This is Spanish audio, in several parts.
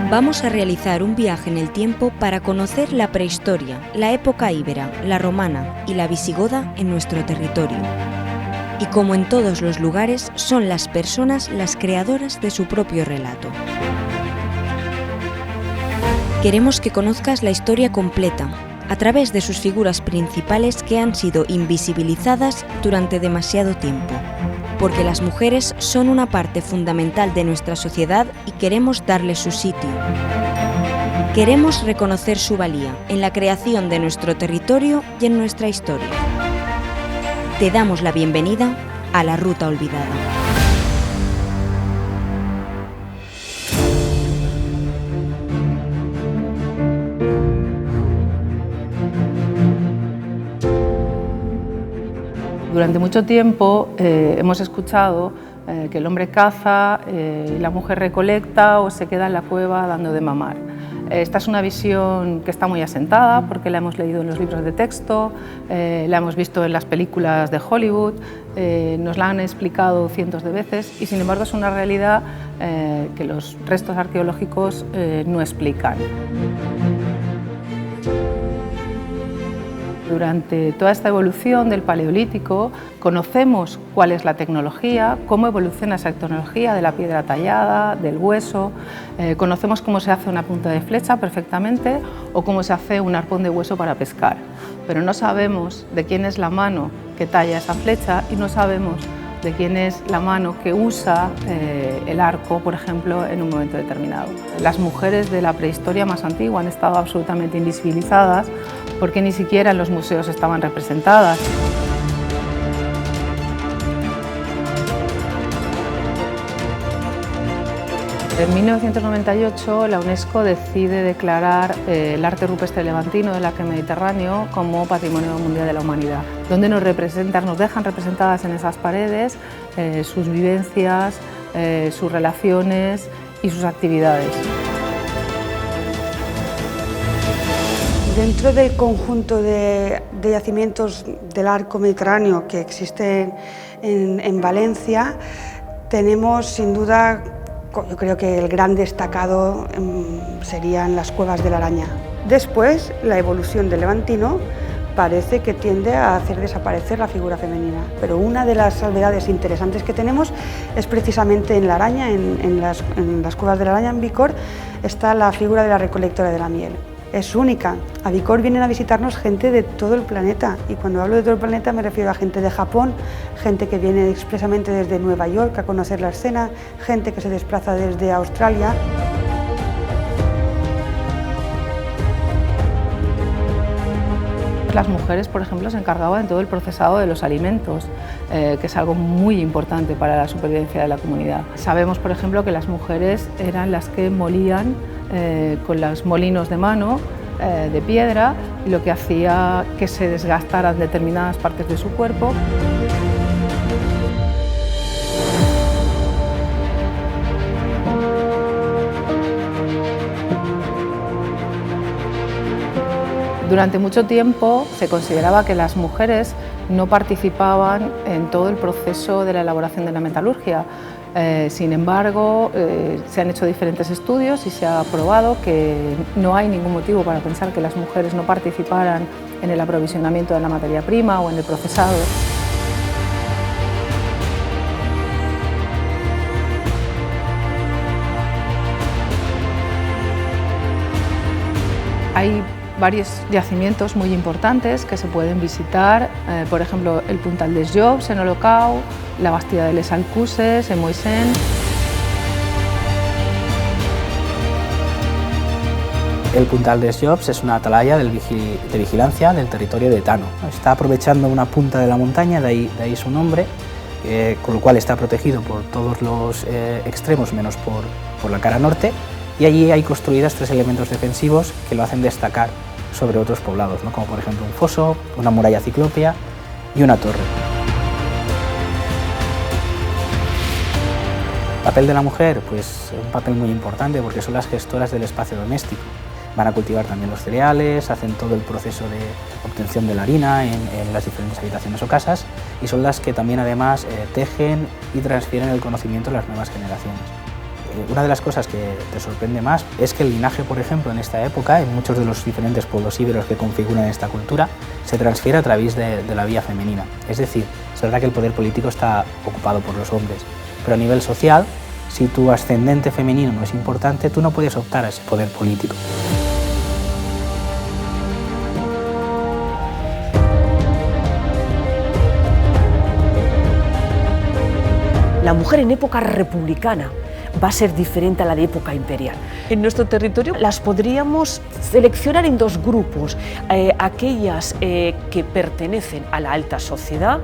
Vamos a realizar un viaje en el tiempo para conocer la prehistoria, la época íbera, la romana y la visigoda en nuestro territorio. Y como en todos los lugares, son las personas las creadoras de su propio relato. Queremos que conozcas la historia completa, a través de sus figuras principales que han sido invisibilizadas durante demasiado tiempo. Porque las mujeres son una parte fundamental de nuestra sociedad y queremos darles su sitio. Queremos reconocer su valía en la creación de nuestro territorio y en nuestra historia. Te damos la bienvenida a La Ruta Olvidada. Durante mucho tiempo hemos escuchado que el hombre caza, la mujer recolecta o se queda en la cueva dando de mamar. Esta es una visión que está muy asentada porque la hemos leído en los libros de texto, la hemos visto en las películas de Hollywood, nos la han explicado cientos de veces y sin embargo es una realidad que los restos arqueológicos no explican. Durante toda esta evolución del Paleolítico conocemos cuál es la tecnología, cómo evoluciona esa tecnología de la piedra tallada, del hueso, conocemos cómo se hace una punta de flecha perfectamente o cómo se hace un arpón de hueso para pescar, pero no sabemos de quién es la mano que talla esa flecha y no sabemos de quién es la mano que usa el arco, por ejemplo, en un momento determinado. Las mujeres de la prehistoria más antigua han estado absolutamente invisibilizadas porque ni siquiera en los museos estaban representadas. En 1998 la UNESCO decide declarar el arte rupestre levantino del arco mediterráneo como Patrimonio Mundial de la Humanidad, donde nos dejan representadas en esas paredes sus vivencias, sus relaciones y sus actividades. Dentro del conjunto de yacimientos del arco mediterráneo que existen en Valencia, tenemos sin duda, yo creo que el gran destacado serían las cuevas de la Araña. Después, la evolución del levantino parece que tiende a hacer desaparecer la figura femenina, pero una de las salvedades interesantes que tenemos es precisamente en la Araña, en las cuevas de la Araña, en Vícor, está la figura de la recolectora de la miel. Es única. A Vícor vienen a visitarnos gente de todo el planeta y cuando hablo de todo el planeta me refiero a gente de Japón, gente que viene expresamente desde Nueva York a conocer la escena, gente que se desplaza desde Australia. Las mujeres, por ejemplo, se encargaban de todo el procesado de los alimentos, que es algo muy importante para la supervivencia de la comunidad. Sabemos, por ejemplo, que las mujeres eran las que molían con los molinos de mano de piedra, y lo que hacía que se desgastaran determinadas partes de su cuerpo. Durante mucho tiempo se consideraba que las mujeres no participaban en todo el proceso de la elaboración de la metalurgia. Sin embargo, se han hecho diferentes estudios y se ha probado que no hay ningún motivo para pensar que las mujeres no participaran en el aprovisionamiento de la materia prima o en el procesado. Hay varios yacimientos muy importantes que se pueden visitar, por ejemplo el Puntal des Jobbs en Olocau, la Bastida de les Alcuses en Moixent. El Puntal des Jobbs es una atalaya de vigilancia del territorio de Etano. Está aprovechando una punta de la montaña, de ahí su nombre, con lo cual está protegido por todos los extremos menos por la cara norte, y allí hay construidas 3 elementos defensivos que lo hacen destacar sobre otros poblados, ¿no? Como por ejemplo un foso, una muralla ciclópea y una torre. El papel de la mujer, pues un papel muy importante porque son las gestoras del espacio doméstico. Van a cultivar también los cereales, hacen todo el proceso de obtención de la harina en las diferentes habitaciones o casas y son las que también además tejen y transfieren el conocimiento a las nuevas generaciones. Una de las cosas que te sorprende más es que el linaje, por ejemplo, en esta época, en muchos de los diferentes pueblos íberos que configuran esta cultura, se transfiere a través de la vía femenina. Es decir, es verdad que el poder político está ocupado por los hombres, pero a nivel social, si tu ascendente femenino no es importante, tú no puedes optar a ese poder político. La mujer en época republicana va a ser diferente a la de época imperial. En nuestro territorio las podríamos seleccionar en dos grupos, aquellas que pertenecen a la alta sociedad.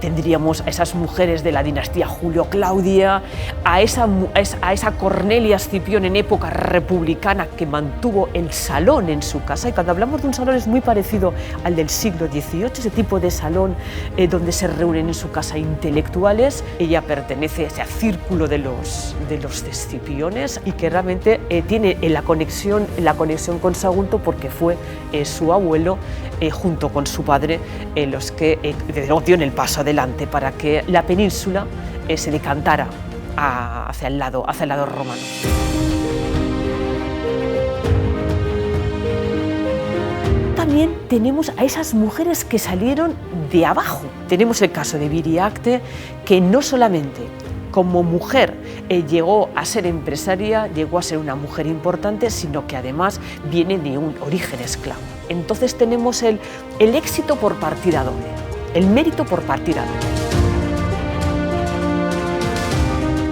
Tendríamos a esas mujeres de la dinastía Julio-Claudia, a esa Cornelia Escipión en época republicana que mantuvo el salón en su casa. Y cuando hablamos de un salón es muy parecido al del siglo XVIII, ese tipo de salón donde se reúnen en su casa intelectuales. Ella pertenece a ese círculo de los Escipiones y que realmente tiene la conexión con Sagunto porque fue su abuelo junto con su padre los que desde luego dieron el paso adelante para que la península se decantara hacia el lado romano. También tenemos a esas mujeres que salieron de abajo. Tenemos el caso de Viriacte, que no solamente como mujer llegó a ser empresaria, llegó a ser una mujer importante, sino que además viene de un origen esclavo. Entonces tenemos el éxito por partida doble, el mérito por partida doble.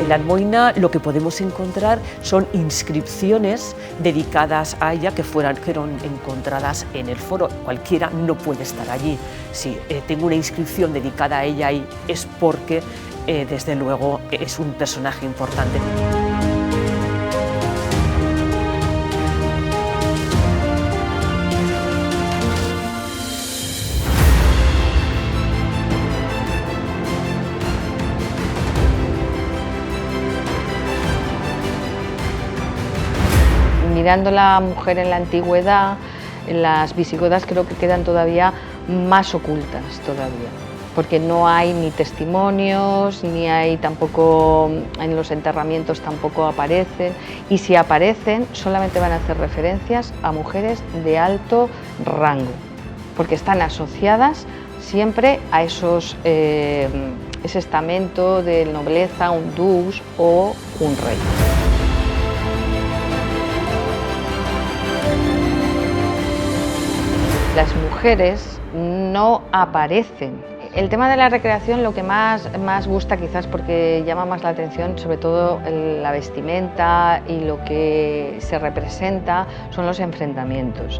En la Almoina lo que podemos encontrar son inscripciones dedicadas a ella que fueron encontradas en el foro. Cualquiera no puede estar allí. Si tengo una inscripción dedicada a ella ahí es porque desde luego es un personaje importante. Mirando la mujer en la antigüedad, las visigodas creo que quedan todavía más ocultas todavía, porque no hay ni testimonios, ni hay tampoco, en los enterramientos tampoco aparecen, y si aparecen solamente van a hacer referencias a mujeres de alto rango, porque están asociadas siempre a ese estamento de nobleza, un dux o un rey. Las mujeres no aparecen. El tema de la recreación lo que más gusta quizás porque llama más la atención, sobre todo la vestimenta y lo que se representa son los enfrentamientos.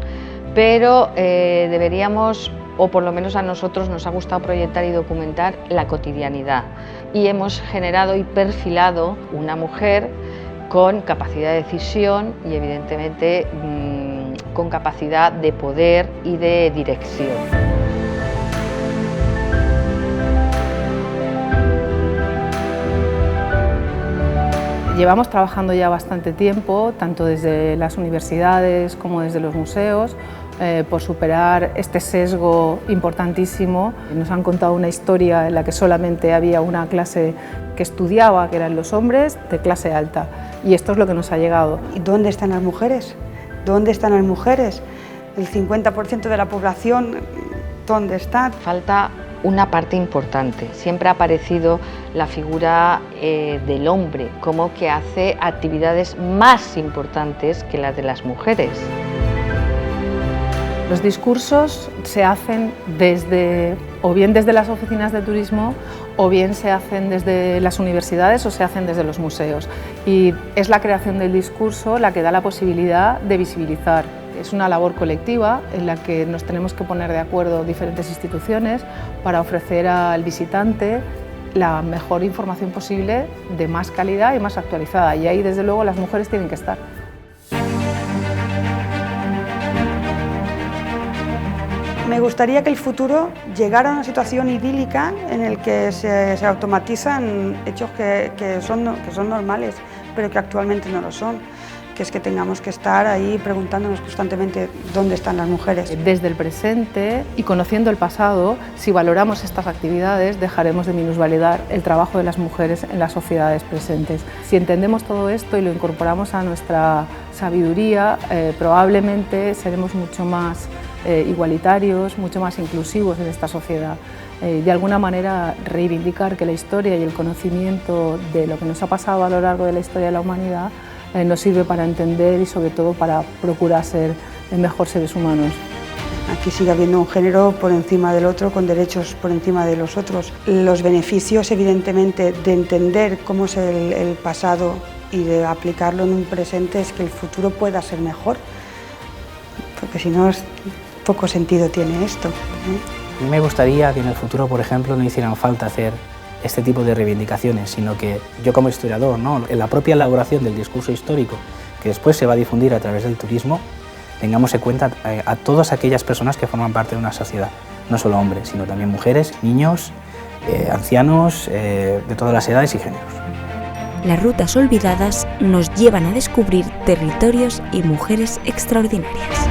Pero deberíamos, o por lo menos a nosotros nos ha gustado proyectar y documentar la cotidianidad. Y hemos generado y perfilado una mujer con capacidad de decisión y evidentemente con capacidad de poder y de dirección. Llevamos trabajando ya bastante tiempo, tanto desde las universidades como desde los museos, por superar este sesgo importantísimo. Nos han contado una historia en la que solamente había una clase que estudiaba, que eran los hombres de clase alta, y esto es lo que nos ha llegado. ¿Y dónde están las mujeres? ¿Dónde están las mujeres? El 50% de la población, ¿dónde está? Falta una parte importante. Siempre ha aparecido la figura del hombre como que hace actividades más importantes que las de las mujeres. Los discursos se hacen o bien desde las oficinas de turismo, o bien se hacen desde las universidades o se hacen desde los museos. Y es la creación del discurso la que da la posibilidad de visibilizar. Es una labor colectiva en la que nos tenemos que poner de acuerdo diferentes instituciones para ofrecer al visitante la mejor información posible, de más calidad y más actualizada. Y ahí, desde luego, las mujeres tienen que estar. Me gustaría que el futuro llegara a una situación idílica en la que se automatizan hechos que son normales, pero que actualmente no lo son. que es que tengamos que estar ahí preguntándonos constantemente dónde están las mujeres. Desde el presente y conociendo el pasado, si valoramos estas actividades, dejaremos de minusvalidar el trabajo de las mujeres en las sociedades presentes. Si entendemos todo esto y lo incorporamos a nuestra sabiduría, probablemente seremos mucho más igualitarios, mucho más inclusivos en esta sociedad. De alguna manera reivindicar que la historia y el conocimiento de lo que nos ha pasado a lo largo de la historia de la humanidad nos sirve para entender y sobre todo para procurar ser mejor seres humanos. Aquí sigue habiendo un género por encima del otro, con derechos por encima de los otros. Los beneficios, evidentemente, de entender cómo es el pasado y de aplicarlo en un presente es que el futuro pueda ser mejor, porque si no, poco sentido tiene esto. A mí me gustaría que en el futuro, por ejemplo, no hicieran falta hacer este tipo de reivindicaciones, sino que yo como historiador, ¿no?, en la propia elaboración del discurso histórico, que después se va a difundir a través del turismo, tengamos en cuenta a todas aquellas personas que forman parte de una sociedad, no solo hombres, sino también mujeres, niños, ancianos, de todas las edades y géneros. Las rutas olvidadas nos llevan a descubrir territorios y mujeres extraordinarias.